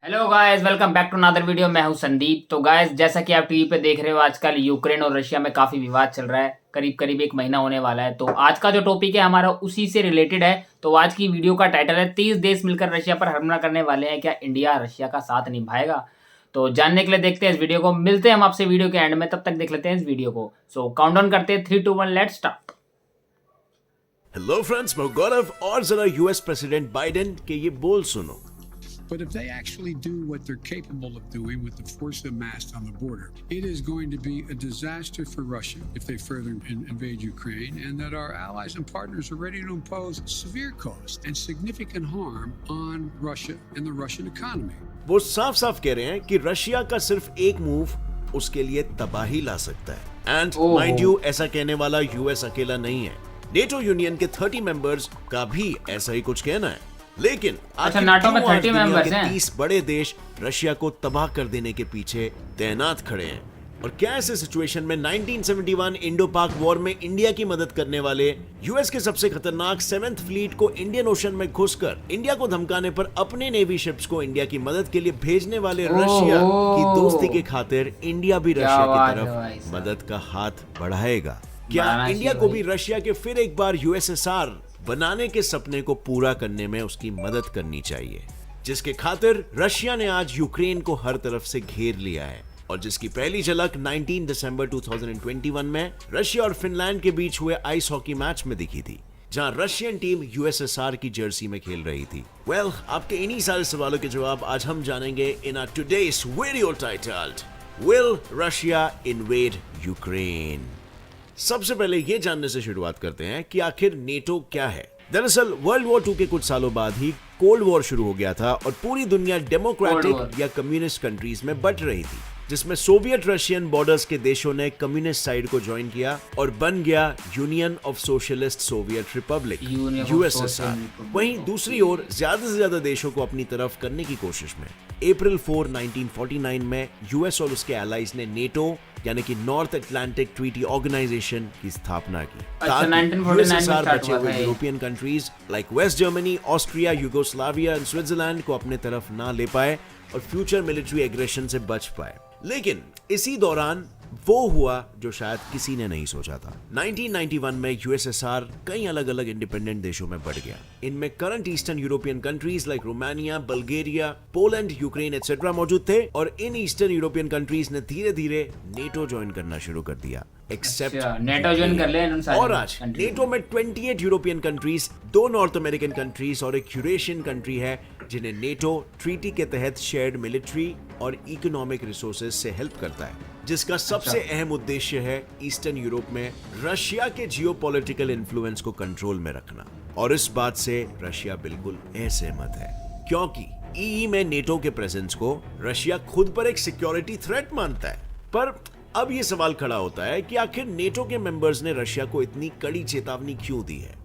Hello guys, welcome back to another video. मैं हूं संदीप। तो गाइस, जैसा कि आप टीवी पे देख रहे हो, आजकल यूक्रेन और रशिया में काफी विवाद चल रहा है। करीब करीब एक महीना होने वाला है। तो आज का जो टॉपिक है हमारा उसी से रिलेटेड है। तो आज की वीडियो का टाइटल है 30 देश मिलकर रशिया पर हमला करने वाले हैं, क्या इंडिया रशिया का साथ निभाएगा? तो जानने के लिए देखते हैं इस वीडियो को। मिलते हैं हम आपसे वीडियो के एंड में, तब तक देख लेते हैं इस वीडियो को। सो काउंटडाउन करते हैं 3 2 1, लेट्स स्टार्ट। हेलो फ्रेंड्स, मैं गौरव और जरा यूएस प्रेसिडेंट बाइडेन के ये बोल सुनो। But if they actually do what they're capable of doing with the force amassed on the border, it is going to be a disaster for Russia if they further invade Ukraine, and that our allies and partners are ready to impose severe cost and significant harm on Russia and the Russian economy. वो साफ साफ कह रहे हैं कि Russia का सिर्फ एक मूव उसके लिए तबाही ला सकता है। एंड माइंड यू, ऐसा कहने वाला यूएस अकेला नहीं है। नेटो यूनियन के 30 मेंबर्स का भी ऐसा ही कुछ कहना है। लेकिन नाटो में 30 मेंबर्स हैं। 30 बड़े देश रशिया को तबाह कर देने के पीछे तैनात खड़े हैं। और क्या ऐसे सिचुएशन में 1971 इंडो पाक वॉर में इंडिया की मदद करने वाले यूएस के सबसे खतरनाक 7th फ्लीट को इंडियन ओशन में घुसकर इंडिया को धमकाने पर अपने नेवी शिप्स को इंडिया की मदद के लिए भेजने वाले रशिया की दोस्ती के खातिर इंडिया भी रशिया की तरफ मदद का हाथ बढ़ाएगा? क्या इंडिया को भी रशिया के फिर एक बार यूएसएसआर बनाने के सपने को पूरा करने में उसकी मदद करनी चाहिए, जिसके खातिर रशिया ने आज यूक्रेन को हर तरफ से घेर लिया है और जिसकी पहली झलक 19 दिसंबर 2021 में रशिया और फिनलैंड के बीच हुए आइस हॉकी मैच में दिखी थी, जहां रशियन टीम यूएसएसआर की जर्सी में खेल रही थी। आपके इन्हीं सारे सवालों के जवाब आज हम जानेंगे in our today's video titled will Russia invade Ukraine. सबसे पहले ये जानने से शुरुआत करते हैं कि आखिर नेटो क्या है। दरअसल वर्ल्ड वॉर 2 के कुछ सालों बाद ही कोल्ड वॉर शुरू हो गया था और पूरी दुनिया डेमोक्रेटिक या कम्युनिस्ट कंट्रीज में बंट रही थी, जिसमें सोवियत रशियन बॉर्डर्स के देशों ने कम्युनिस्ट साइड को ज्वाइन किया और बन गया union of socialist Soviet Republic USSR. वहीं दूसरी ओर ज्यादा से ज्यादा देशों को अपनी तरफ करने की कोशिश में अप्रैल 4, 1949 में यूएस और उसके एलाइज ने नेटो यानी कि नॉर्थ अटलांटिक ट्रीटी ऑर्गेनाइजेशन की स्थापना की, ताकि यूएसएसआर बचे हुए European countries like West Germany, Austria, Yugoslavia और स्विट्जरलैंड को अपने तरफ ना ले पाए और फ्यूचर मिलिट्री एग्रेशन से बच पाए। लेकिन इसी दौरान वो हुआ जो शायद किसी ने नहीं सोचा था। 1991 में यूएसएसआर कई अलग अलग इंडिपेंडेंट देशों में बढ़ गया। इनमें current eastern European countries like Romania, Bulgaria, Poland, Ukraine etcetera मौजूद थे और इन ईस्टर्न यूरोपियन कंट्रीज ने धीरे धीरे नेटो ज्वाइन करना शुरू कर दिया, एक्सेप्ट नेटो ज्वाइन कर ले। और आज नेटो में 28 European countries, 2 north American countries और एक यूरेशियन कंट्री है, जिन्हें नेटो ट्रीटी के तहत शेयर्ड मिलिट्री और इकोनॉमिक रिसोर्सेज से हेल्प करता है, जिसका सबसे अहम उद्देश्य है ईस्टर्न यूरोप में रशिया के जियोपॉलिटिकल इन्फ्लुएंस को कंट्रोल में रखना। और इस बात से रशिया बिल्कुल असहमत है, क्योंकि ईई में नेटो के प्रेजेंस को रशिया खुद पर एक सिक्योरिटी थ्रेट मानता है। पर अब ये सवाल खड़ा होता है कि आखिर नेटो के मेंबर्स ने रशिया को इतनी कड़ी चेतावनी क्यों दी है?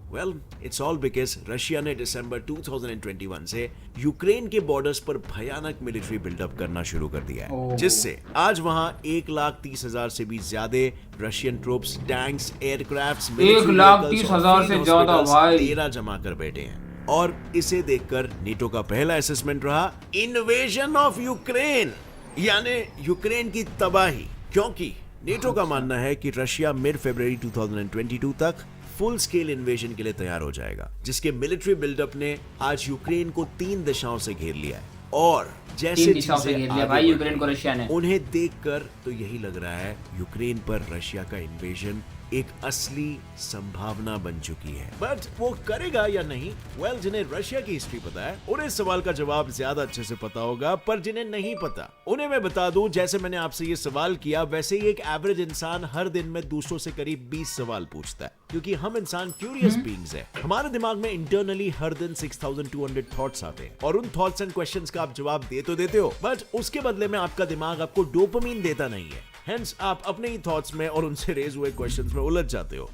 इट्स ऑल बिकॉज रशिया ने दिसंबर 2021 से यूक्रेन के बॉर्डर्स पर भयानक मिलिट्री बिल्डअप करना शुरू कर दिया है, जिससे आज वहां 1,30,000 से भी ज्यादा रशियन ट्रूप्स, टैंक्स, एयरक्राफ्ट्स, 1,30,000 से ज्यादा भाई डेरा जमा कर बैठे हैं। और इसे देखकर नेटो का पहला असेसमेंट रहा इन्वेजन ऑफ यूक्रेन, यानी यूक्रेन की तबाही, क्योंकि नेटो का मानना है कि रशिया मिड फरवरी 2022 तक फुल स्केल इन्वेजन के लिए तैयार हो जाएगा, जिसके मिलिट्री बिल्डअप ने आज यूक्रेन को 3 दिशाओं से घेर लिया है। और जैसे भाई यूक्रेन को रशिया ने, उन्हें देखकर तो यही लग रहा है यूक्रेन पर रशिया का इन्वेजन एक असली संभावना बन चुकी है। बट वो करेगा या नहीं? जिन्हें रशिया की हिस्ट्री पता है उन्हें इस सवाल का जवाब ज्यादा अच्छे से पता होगा, पर जिन्हें नहीं पता उन्हें मैं बता दूं, जैसे मैंने आपसे ये सवाल किया वैसे ही एक एवरेज इंसान हर दिन में दूसरों से करीब 20 सवाल पूछता है, क्योंकि हम इंसान क्यूरियस बीइंग्स हैं। हमारे दिमाग में इंटरनली हर दिन 6200 थॉट्स आते हैं और उन थॉट्स एंड क्वेश्चंस का आप जवाब दे तो देते हो, बट उसके बदले में आपका दिमाग आपको डोपामिन देता नहीं है। हेंस आप अपने ही थॉट्स में और उनसे रेज हुए क्वेश्चंस में उलझ जाते हो।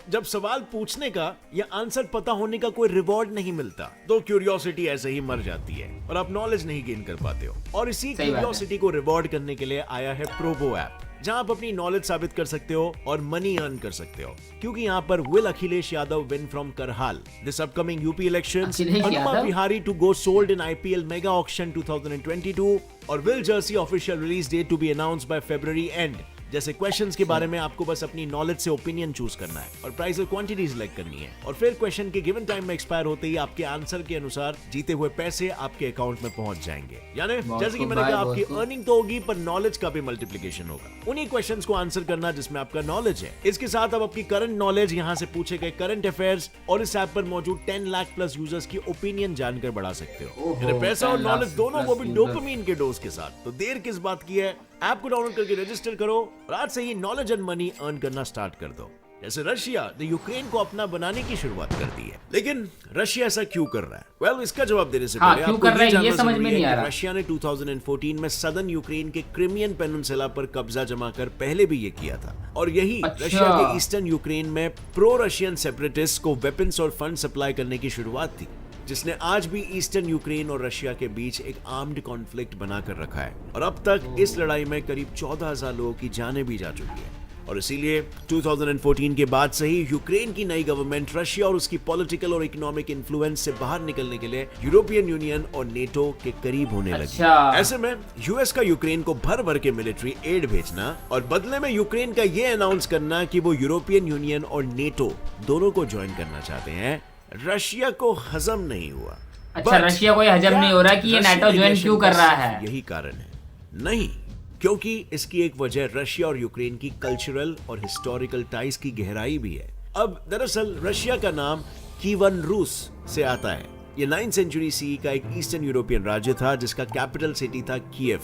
जब सवाल पूछने का या आंसर पता होने का कोई रिवॉर्ड नहीं मिलता, तो क्यूरियोसिटी ऐसे ही मर जाती है और आप नॉलेज नहीं गेन कर पाते हो। और इसी क्यूरियोसिटी को रिवॉर्ड करने के लिए आया है प्रोबो ऐप। जहां आप अपनी नॉलेज साबित कर सकते हो और मनी अर्न कर सकते हो, क्योंकि यहाँ पर will Akhilesh Yadav win from Karhal this upcoming UP elections, Akhilesh Hanuma Yadav? Vihari to go sold in IPL mega auction 2022 और will jersey official release date to be announced by February and जैसे क्वेश्चंस के बारे में आपको बस अपनी नॉलेज से ओपिनियन चूज करना है और प्राइस और क्वांटिटी सिलेक्ट करनी है और फिर क्वेश्चन के गिवन टाइम में एक्सपायर होते ही आपके आंसर के अनुसार जीते हुए पैसे आपके अकाउंट में पहुंच जाएंगे। यानी जैसे कि मैंने कहा, आपकी अर्निंग तो होगी पर नॉलेज का भी मल्टीप्लिकेशन होगा। उन्हीं क्वेश्चंस को आंसर करना जिसमें आपका नॉलेज है। इसके साथ आप अपनी करंट नॉलेज, यहाँ से पूछे गए करंट अफेयर्स और इस ऐप पर मौजूद 10 लाख प्लस यूजर्स की ओपिनियन जानकर बढ़ा सकते हो। यानी पैसा और 10 लाख नॉलेज दोनों वो भी plus डोपामिन के डोज के साथ। तो देर किस बात की है, ऐप को डाउनलोड करके रजिस्टर करो और आज से ही नॉलेज एंड मनी अर्न करना स्टार्ट कर दो। जैसे रशिया ने यूक्रेन को अपना बनाने की शुरुआत कर दी है, लेकिन रशिया ऐसा क्यों कर रहा है? वेल, इसका जवाब देने से पहले क्यों आपको कर रहा है, जानना ये समझ में जरूरी नहीं है आ कि रहा। रशिया ने 2014 में सदर्न यूक्रेन के क्रिमियन पेनिनसुला पर कब्जा जमाकर पहले भी ये किया था और यही अच्छा। रशिया के ईस्टर्न यूक्रेन में प्रो रशियन सेपरेटिस्ट को वेपन्स और फंड सप्लाई करने की शुरुआत थी, जिसने आज भी ईस्टर्न यूक्रेन और रशिया के बीच एक आर्म्ड कॉन्फ्लिक्ट बनाकर रखा है और अब तक इस लड़ाई में करीब 14,000 लोगों की जानें भी जा चुकी है। और इसीलिए 2014 के बाद से ही यूक्रेन की नई गवर्नमेंट रशिया और उसकी पॉलिटिकल और इकोनॉमिक इन्फ्लुएंस से बाहर निकलने के लिए यूरोपियन यूनियन और नेटो के करीब होने लगी। अच्छा। ऐसे में यूएस का यूक्रेन को भर भर के मिलिट्री एड भेजना और बदले में यूक्रेन का ये अनाउंस करना कि वो यूरोपियन यूनियन और नेटो दोनों को ज्वाइन करना चाहते हैं, रशिया को हजम नहीं हुआ। अच्छा, But रशिया को ये हजम नहीं हो रहा कि ये रशियन नाटो ज्वाइन क्यों कर रहा है? यही कारण है। नहीं, क्योंकि इसकी एक वजह रशिया और यूक्रेन की कल्चरल और हिस्टोरिकल टाइज की गहराई भी है। अब दरअसल रशिया का नाम कीवन रूस से आता है। ये 9th सेंचुरी सी का एक ईस्टर्न यूरोपियन राज्य था जिसका कैपिटल सिटी था कीव,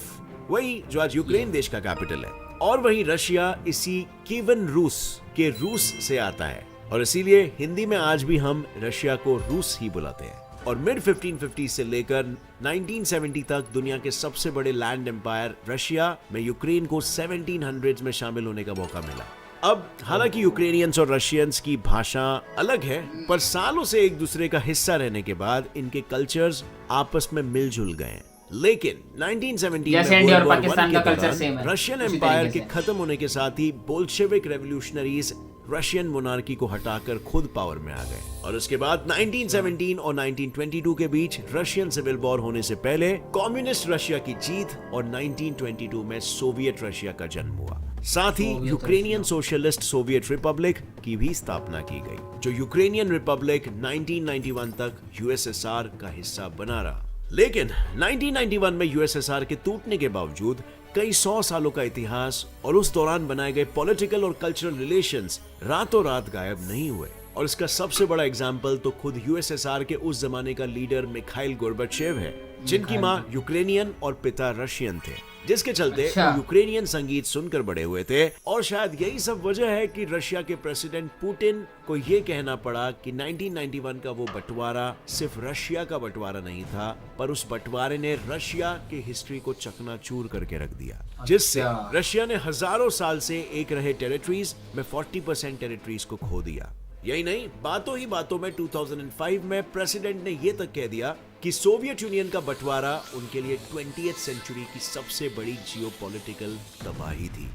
वही जो आज यूक्रेन देश का कैपिटल है। और वही रशिया इसी कीवन रूस के रूस से आता है और इसीलिए हिंदी में आज भी हम रशिया को रूस ही बुलाते हैं। और मिड 1550 से लेकर 1970 तक दुनिया के सबसे बड़े लैंड एम्पायर रशिया में यूक्रेन को 1700s में शामिल होने का मौका मिला। अब हालांकि यूक्रेनियंस और रशियंस की भाषा अलग है, पर सालों से एक दूसरे का हिस्सा रहने के बाद इनके कल्चर्स आपस में मिलजुल गए। लेकिन 1917 जैसे में इंडिया और वर्ल्ड वॉर पाकिस्तान 1 का के कल्चर दौरान सेम है, रशियन उसी एम्पायर तरीके के से। खत्म होने के साथ ही बोल्शेविक रेवोल्यूशनरीज रशियन मोनार्की को हटाकर खुद पावर में आ गए और उसके बाद 1917 और 1922 के बीच रशियन सिविल वॉर होने से पहले कम्युनिस्ट रशिया की जीत और 1922 में सोवियत रशिया का जन्म हुआ। साथ ही यूक्रेनियन सोशलिस्ट सोवियत रिपब्लिक की भी स्थापना की गई, जो यूक्रेनियन रिपब्लिक 1991 तक यूएसएसआर का हिस्सा बना रहा। लेकिन 1991 में यूएसएसआर के टूटने के बावजूद कई 100 सालों का इतिहास और उस दौरान बनाए गए पॉलिटिकल और कल्चरल रिलेशंस रातों रात गायब नहीं हुए। और इसका सबसे बड़ा एग्जाम्पल तो खुद यूएसएसआर के उस जमाने का लीडर मिखाइल गोर्बाचेव है, जिनकी मां यूक्रेनियन और पिता रशियन थे, जिसके चलते अच्छा। वो यूक्रेनियन संगीत सुनकर बड़े हुए थे। और शायद यही सब वजह है कि रशिया के प्रेसिडेंट पुतिन को ये कहना पड़ा कि 1991 का वो बंटवारा सिर्फ रशिया का बंटवारा नहीं था, पर उस बंटवारे ने रशिया के हिस्ट्री को चकनाचूर करके रख दिया, जिससे अच्छा। रशिया ने हजारों साल से एक रहे टेरिटरीज में 40% टेरिटरीज को खो दिया। यही नहीं, बातों ही बातों में 2005 में प्रेसिडेंट ने यह तक कह दिया कि सोवियत यूनियन का बंटवारा उनके लिए 20th सेंचुरी की सबसे बड़ी जियोपॉलिटिकल तबाही थी।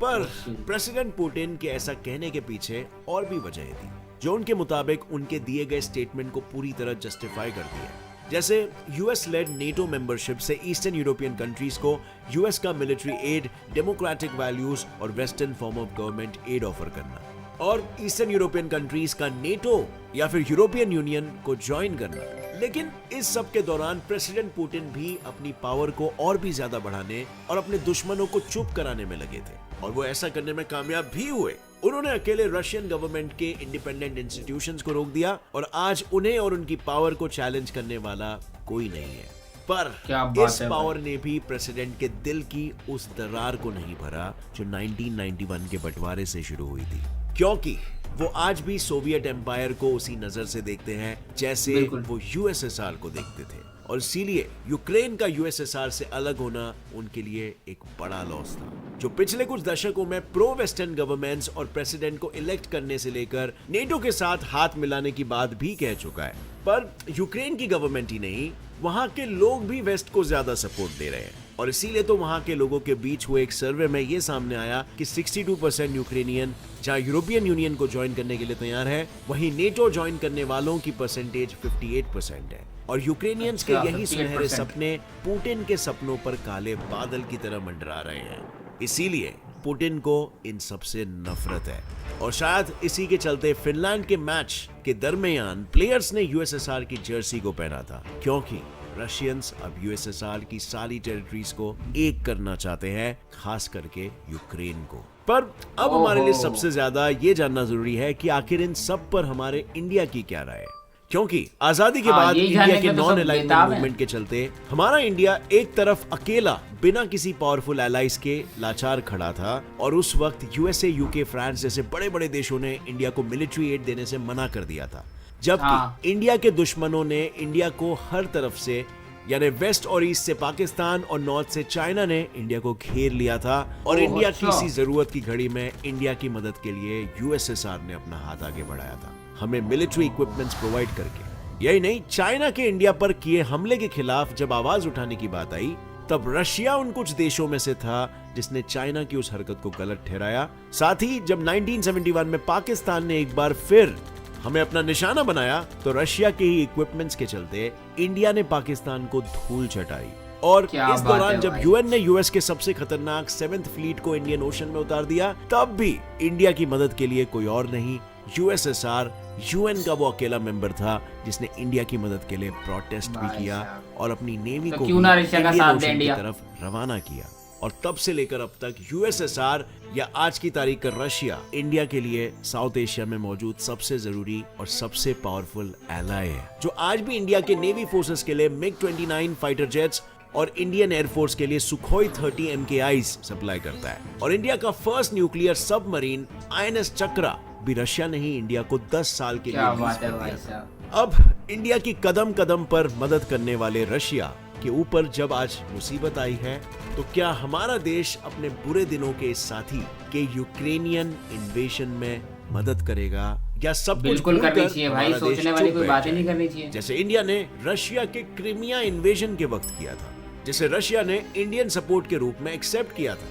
पर प्रेसिडेंट पुतिन के ऐसा कहने के पीछे और भी वजह थी, जो उनके मुताबिक उनके दिए गए स्टेटमेंट को पूरी तरह जस्टिफाई करती है। जैसे यूएस लेड नेटो मेंबरशिप से ईस्टर्न यूरोपियन कंट्रीज को यूएस का मिलिट्री एड, डेमोक्रेटिक वैल्यूज और western form of government aid offer करना, और ईस्टर्न यूरोपियन कंट्रीज का नेटो या फिर यूरोपियन यूनियन को ज्वाइन करना। लेकिन इस सब के दौरान प्रेसिडेंट पुतिन भी अपनी पावर को और भी ज्यादा बढ़ाने और अपने दुश्मनों को चुप कराने में लगे थे, और वो ऐसा करने में कामयाब भी हुए। उन्होंने अकेले रशियन गवर्नमेंट के इंडिपेंडेंट इंस्टीट्यूशंस को रोक दिया और आज उन्हें और उनकी पावर को चैलेंज करने वाला कोई नहीं है। पर क्या बात इस है पावर ने भी प्रेसिडेंट के दिल की उस दरार को नहीं भरा जो 1991 के बंटवारे से शुरू हुई थी, क्योंकि वो आज भी सोवियत एम्पायर को उसी नजर से देखते हैं जैसे वो यूएसएसआर को देखते थे। और इसीलिए यूक्रेन का यूएसएसआर से अलग होना उनके लिए एक बड़ा लॉस था, जो पिछले कुछ दशकों में प्रो वेस्टर्न गवर्नमेंट्स और प्रेसिडेंट को इलेक्ट करने से लेकर नेटो के साथ हाथ मिलाने की बात भी कह चुका है। पर यूक्रेन की गवर्नमेंट ही नहीं, वहां के लोग भी वेस्ट को ज्यादा सपोर्ट दे रहे हैं। और इसीलिए तो वहां के लोगों के बीच हुए एक सर्वे में ये सामने आया कि 62% यूक्रेनियन जहां यूरोपियन यूनियन को ज्वाइन करने के लिए तैयार है, वहीं नेटो ज्वाइन करने वालों की परसेंटेज 58% है। और यूक्रेनियंस के अच्छा, यही सुनहरे 58%। सपने पुतिन के सपनों पर काले बादल की तरह मंडरा रहे हैं। इसीलिए पुतिन को इन सबसे नफरत है। और शायद इसी के चलते फिनलैंड के मैच के दरमियान प्लेयर्स ने यूएसएसआर की जर्सी को पहना था, क्योंकि रशियंस अब यूएसएसआर की सारी टेरिटरीज को एक करना चाहते हैं, खास करके यूक्रेन को। पर अब हमारे लिए सबसे ज्यादा ये जानना जरूरी है कि आखिर इन सब पर हमारे इंडिया की क्या राय है, क्योंकि आजादी के बाद यही इंडिया जानने के का तो नॉन सब अलाइनमेंट बेताब है। मूवमेंट के चलते हमारा इंडिया एक तरफ अकेला बिना किसी पावरफुल एलाइज के लाचार खड़ा था, और उस वक्त यूएसए, यूके, फ्रांस जैसे बड़े बड़े देशों ने इंडिया को मिलिट्री एड देने से मना कर दिया था। जबकि इंडिया के दुश्मनों ने इंडिया को हर तरफ से, यानी वेस्ट और ईस्ट से पाकिस्तान और नॉर्थ से चाइना ने इंडिया को घेर लिया था, और इंडिया की इसी जरूरत की घड़ी में इंडिया की मदद के लिए यूएसएसआर ने अपना हाथ आगे बढ़ाया था, हमें मिलिट्री इक्विपमेंट्स प्रोवाइड करके। यही नहीं, चाइना के इंडिया पर किए हमले के खिलाफ जब आवाज उठाने की बात आई, तब रशिया उन कुछ देशों में से था जिसने चाइना की उस हरकत को गलत ठहराया। साथ ही जब 1971 में पाकिस्तान ने एक बार फिर हमें अपना निशाना बनाया, तो रशिया के ही इक्विपमेंट्स के चलते इंडिया ने पाकिस्तान को धूल चटाई। और इस दौरान जब यूएन ने यूएस के सबसे खतरनाक 7th फ्लीट को इंडियन ओशन में उतार दिया, तब भी इंडिया की मदद के लिए कोई और नहीं, यूएसएसआर यूएन का वो अकेला मेंबर था जिसने इंडिया की मदद के लिए प्रोटेस्ट भी किया और अपनी नेवी को क्यों ना रशिया का साथ दे की इंडिया। तरफ रवाना किया। और तब से लेकर अब तक यूएसएसआर या आज की तारीख का रशिया इंडिया के लिए साउथ एशिया में मौजूद सबसे जरूरी और सबसे पावरफुल एलाय है, जो आज भी इंडिया के नेवी फोर्सेस के लिए MiG-29 फाइटर जेट्स और इंडियन एयरफोर्स के लिए सुखोई 30 MKIs सप्लाई करता है। और इंडिया का फर्स्ट न्यूक्लियर सबमरीन INS चक्रा भी रशिया ने ही इंडिया को 10 साल के लिए लीज पर दिया। अब इंडिया की कदम कदम पर मदद करने वाले रशिया के ऊपर जब आज मुसीबत आई है, तो क्या हमारा देश अपने बुरे दिनों के इस साथी के यूक्रेनियन इन्वेशन में मदद करेगा, या सब कुछ बिल्कुल करनी भूलकर चाहिए भाई, हमारा देश सोचने वाली चुप कोई बैठ बात ही नहीं जाए? करनी चाहिए। जैसे इंडिया ने रशिया के क्रीमिया इन्वेजन के वक्त किया था, जिसे रशिया ने इंडियन सपोर्ट के रूप में एक्सेप्ट किया था।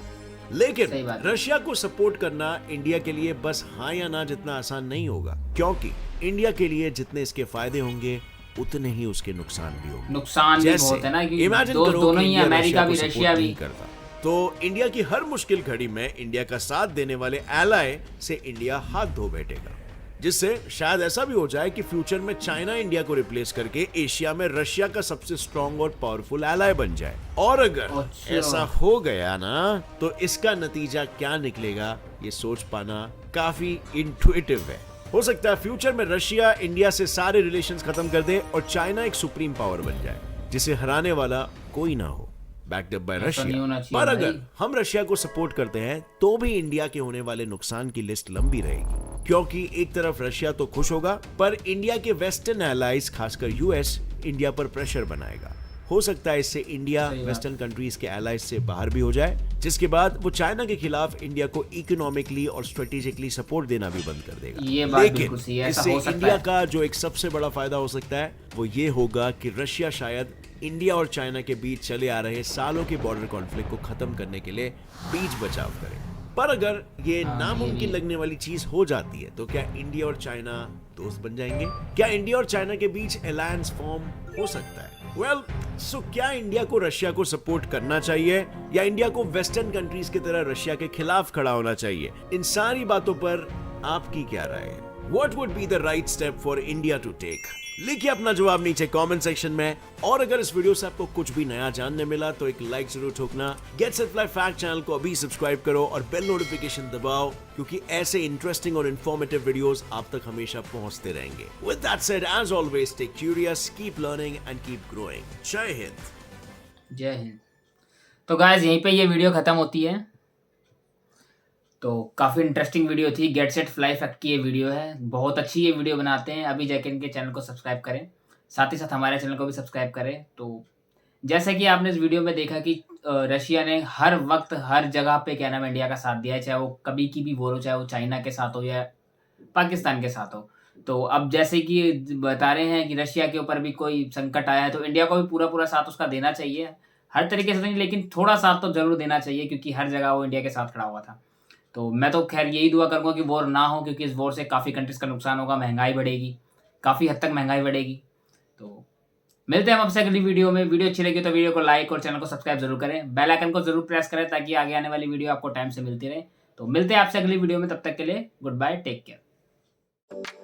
लेकिन रशिया को सपोर्ट करना इंडिया के लिए बस हाँ या ना जितना आसान नहीं होगा, क्योंकि इंडिया के लिए जितने इसके फायदे होंगे उतने ही उसके नुकसान भी होंगे। नुकसान भी बहुत है ना, क्योंकि इमेजिन करो दोनों कि ही, इंडिया अमेरिका भी को रशिया support भी नहीं करता, तो इंडिया की हर मुश्किल घड़ी में इंडिया का साथ देने वाले एलाय से इंडिया हाथ धो बैठेगा, जिससे शायद ऐसा भी हो जाए कि फ्यूचर में चाइना इंडिया को रिप्लेस करके एशिया में रशिया का सबसे स्ट्रॉन्ग और पावरफुल एलाय बन जाए। और अगर ऐसा हो गया ना, तो इसका नतीजा क्या निकलेगा ये सोच पाना काफी इंट्यूटिव है। हो सकता है फ्यूचर में रशिया इंडिया से सारे रिलेशंस खत्म कर दे और चाइना एक सुप्रीम पावर बन जाए, जिसे हराने वाला कोई ना हो, बैक्ड अप बाय रशिया। पर अगर हम रशिया को सपोर्ट करते हैं, तो भी इंडिया के होने वाले नुकसान की लिस्ट लंबी रहेगी, क्योंकि एक तरफ रशिया तो खुश होगा, पर इंडिया के वेस्टर्न एलाइज खासकर यूएस इंडिया पर प्रेशर बनाएगा। हो सकता है इससे इंडिया वेस्टर्न कंट्रीज के एलाइज से बाहर भी हो जाए, जिसके बाद वो चाइना के खिलाफ इंडिया को इकोनॉमिकली और स्ट्रेटेजिकली सपोर्ट देना भी बंद कर देगा। ये बात लेकिन बिल्कुल सही है, ऐसा इससे हो सकता इंडिया है। का जो एक सबसे बड़ा फायदा हो सकता है वो ये होगा कि रशिया शायद इंडिया और चाइना के बीच चले आ रहे सालों के बॉर्डर कॉन्फ्लिक्ट को खत्म करने के लिए बीच बचाव करे। पर अगर ये नामुमकिन लगने वाली चीज हो जाती है, तो क्या इंडिया और चाइना दोस्त बन जाएंगे? क्या इंडिया और चाइना के बीच अलायंस फॉर्म हो सकता है? सो क्या इंडिया को रशिया को सपोर्ट करना चाहिए, या इंडिया को वेस्टर्न कंट्रीज की तरह रशिया के खिलाफ खड़ा होना चाहिए? इन सारी बातों पर आपकी क्या राय है? What would be the right step for India to take? लिखिए अपना जवाब नीचे कमेंट सेक्शन में। और अगर इस वीडियो से आपको कुछ भी नया जानने मिला तो एक लाइक जरूर ठोकना। Get set fly fact channel को अभी सब्सक्राइब करो और बेल नोटिफिकेशन दबाओ, क्योंकि ऐसे इंटरेस्टिंग और इन्फॉर्मेटिव वीडियोस आप तक हमेशा पहुंचते रहेंगे। With that said, as always, stay curious, keep learning and keep growing. जय हिंद। जय हिंद। तो गाइस यहीं पे ये वीडियो खत्म होती है। तो काफ़ी इंटरेस्टिंग वीडियो थी, गेट सेट फ्लाई फैक्ट की ये वीडियो है, बहुत अच्छी ये वीडियो बनाते हैं। अभी जाके इनके चैनल को सब्सक्राइब करें, साथ ही साथ हमारे चैनल को भी सब्सक्राइब करें। तो जैसा कि आपने इस वीडियो में देखा कि रशिया ने हर वक्त हर जगह पे क्या नाम इंडिया का साथ दिया है, चाहे वो कभी की भी वॉर हो, चाहे वो चाइना के साथ हो या पाकिस्तान के साथ हो। तो अब जैसे कि बता रहे हैं कि रशिया के ऊपर भी कोई संकट आया है, तो इंडिया को भी पूरा पूरा साथ उसका देना चाहिए। हर तरीके से नहीं, लेकिन थोड़ा साथ तो जरूर देना चाहिए, क्योंकि हर जगह वो इंडिया के साथ खड़ा हुआ था। तो मैं तो खैर यही दुआ करूंगा कि वॉर ना हो, क्योंकि इस वॉर से काफ़ी कंट्रीज का नुकसान होगा, महंगाई बढ़ेगी, काफ़ी हद तक महंगाई बढ़ेगी। तो मिलते हैं हम आपसे अगली वीडियो में। वीडियो अच्छी लगी तो वीडियो को लाइक और चैनल को सब्सक्राइब जरूर करें, बेल आइकन को जरूर प्रेस करें ताकि आगे आने वाली वीडियो आपको टाइम से मिलती रहे। तो मिलते हैं आपसे अगली वीडियो में, तब तक के लिए गुड बाय, टेक केयर।